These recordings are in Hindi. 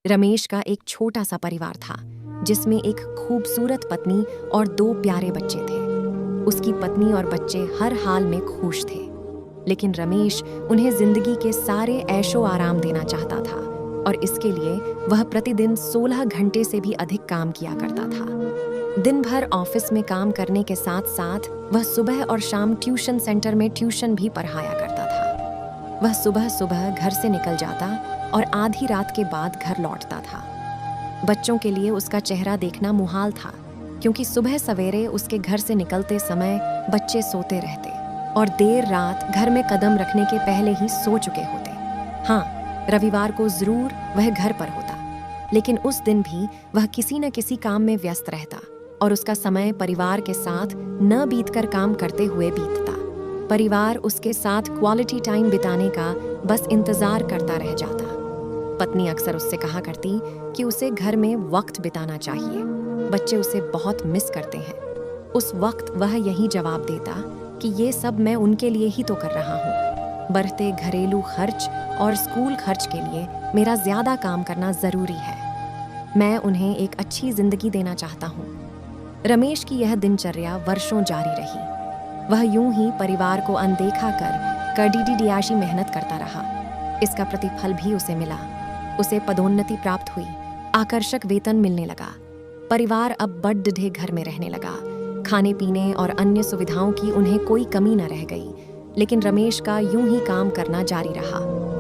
रमेश का एक छोटा सा परिवार था जिसमें एक खूबसूरत पत्नी और 2 प्यारे बच्चे थे। उसकी पत्नी और बच्चे हर हाल में खुश थे, लेकिन रमेश उन्हें जिंदगी के सारे ऐशो आराम देना चाहता था और इसके लिए वह प्रतिदिन 16 घंटे से भी अधिक काम किया करता था। दिन भर ऑफिस में काम करने के साथ साथ वह सुबह और शाम ट्यूशन सेंटर में ट्यूशन भी पढ़ाया करता था। वह सुबह सुबह घर से निकल जाता और आधी रात के बाद घर लौटता था। बच्चों के लिए उसका चेहरा देखना मुहाल था, क्योंकि सुबह सवेरे उसके घर से निकलते समय बच्चे सोते रहते और देर रात घर में कदम रखने के पहले ही सो चुके होते। हाँ, रविवार को जरूर वह घर पर होता, लेकिन उस दिन भी वह किसी न किसी काम में व्यस्त रहता और उसका समय परिवार के साथ न बीतकर काम करते हुए बीतता। परिवार उसके साथ क्वालिटी टाइम बिताने का बस इंतजार करता रह जाता। पत्नी अक्सर उससे कहा करती कि उसे घर में वक्त बिताना चाहिए, बच्चे उसे बहुत मिस करते हैं। उस वक्त वह यही जवाब देता कि ये सब मैं उनके लिए ही तो कर रहा हूँ। बढ़ते घरेलू खर्च और स्कूल खर्च के लिए मेरा ज्यादा काम करना जरूरी है। मैं उन्हें एक अच्छी जिंदगी देना चाहता हूँ। रमेश की यह दिनचर्या वर्षों जारी रही। वह यूं ही परिवार को अनदेखा कर कड़ीडी मेहनत करता रहा। इसका प्रतिफल भी उसे मिला। उसे पदोन्नति प्राप्त हुई, आकर्षक वेतन मिलने लगा। परिवार अब बड़े घर में रहने लगा। खाने पीने और अन्य सुविधाओं की उन्हें कोई कमी न रह गई, लेकिन रमेश का यूं ही काम करना जारी रहा।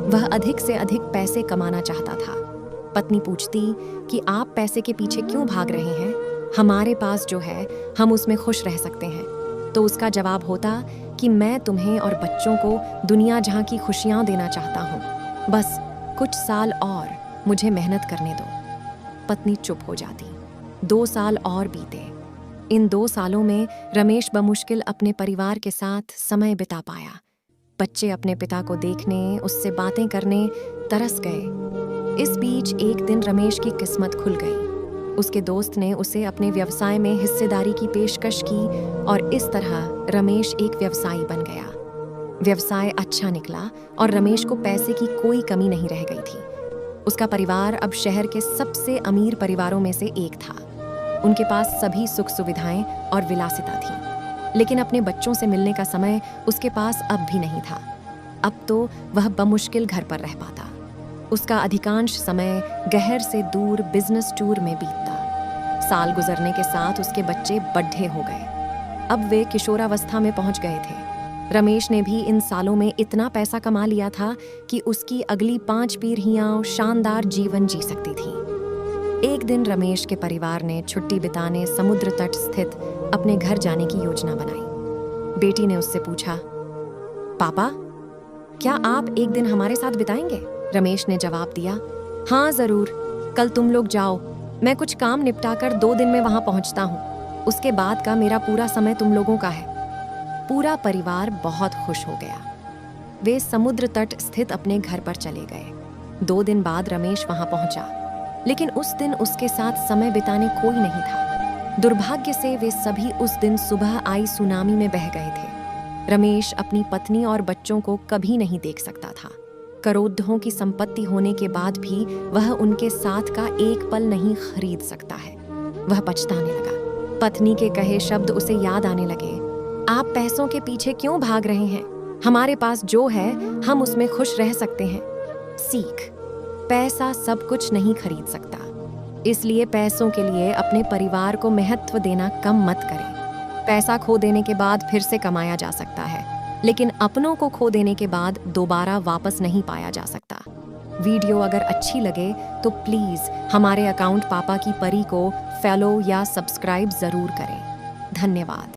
वह अधिक से अधिक पैसे कमाना चाहता था। पत्नी पूछती कि आप पैसे के पीछे क्यों भाग रहे हैं? हमारे पास जो है हम उसमें खुश रह सकते हैं। तो उसका जवाब होता कि मैं तुम्हें और बच्चों को दुनिया जहां की खुशियां देना चाहता हूं। बस कुछ साल और मुझे मेहनत करने दो। पत्नी चुप हो जाती। 2 साल और बीते। इन 2 सालों में रमेश बमुश्किल अपने परिवार के साथ समय बिता पाया। बच्चे अपने पिता को देखने, उससे बातें करने तरस गए। इस बीच एक दिन रमेश की किस्मत खुल गई। उसके दोस्त ने उसे अपने व्यवसाय में हिस्सेदारी की पेशकश की और इस तरह रमेश एक व्यवसायी बन गया। व्यवसाय अच्छा निकला और रमेश को पैसे की कोई कमी नहीं रह गई थी। उसका परिवार अब शहर के सबसे अमीर परिवारों में से एक था। उनके पास सभी सुख सुविधाएं और विलासिता थी, लेकिन अपने बच्चों से मिलने का समय उसके पास अब भी नहीं था। अब तो वह बमुश्किल घर पर रह पाता। उसका अधिकांश समय गहर से दूर बिजनेस टूर में बीतता। साल गुजरने के साथ उसके बच्चे बड्ढे हो गए। अब वे किशोरावस्था में पहुंच गए थे। रमेश ने भी इन सालों में इतना पैसा कमा लिया था कि उसकी अगली 5 पीढ़ियां शानदार जीवन जी सकती थी। एक दिन रमेश के परिवार ने छुट्टी बिताने समुद्र तट स्थित अपने घर जाने की योजना बनाई। बेटी ने उससे पूछा, पापा, क्या आप एक दिन हमारे साथ बिताएंगे? रमेश ने जवाब दिया, हाँ जरूर, कल तुम लोग जाओ। मैं कुछ काम निपटाकर 2 दिन में वहां पहुंचता हूँ। उसके बाद का मेरा पूरा समय तुम लोगों का है। पूरा परिवार बहुत खुश हो गया। वे समुद्र तट स्थित अपने घर पर चले गए। 2 दिन बाद रमेश वहां पहुंचा, लेकिन उस दिन उसके साथ समय बिताने कोई नहीं था। दुर्भाग्य से वे सभी उस दिन सुबह आई सुनामी में बह गए थे। रमेश अपनी पत्नी और बच्चों को कभी नहीं देख सकता था। करोड़ों की संपत्ति होने के बाद भी वह उनके साथ का एक पल नहीं खरीद सकता है। वह पछताने लगा। पत्नी के कहे शब्द उसे याद आने लगे। आप पैसों के पीछे क्यों भाग रहे हैं? हमारे पास जो है हम उसमें खुश रह सकते हैं। सीख, पैसा सब कुछ नहीं खरीद सकता, इसलिए पैसों के लिए अपने परिवार को महत्व देना कम मत करें। पैसा खो देने के बाद फिर से कमाया जा सकता है, लेकिन अपनों को खो देने के बाद दोबारा वापस नहीं पाया जा सकता। वीडियो अगर अच्छी लगे तो प्लीज हमारे अकाउंट पापा की परी को फॉलो या सब्सक्राइब जरूर करें। धन्यवाद।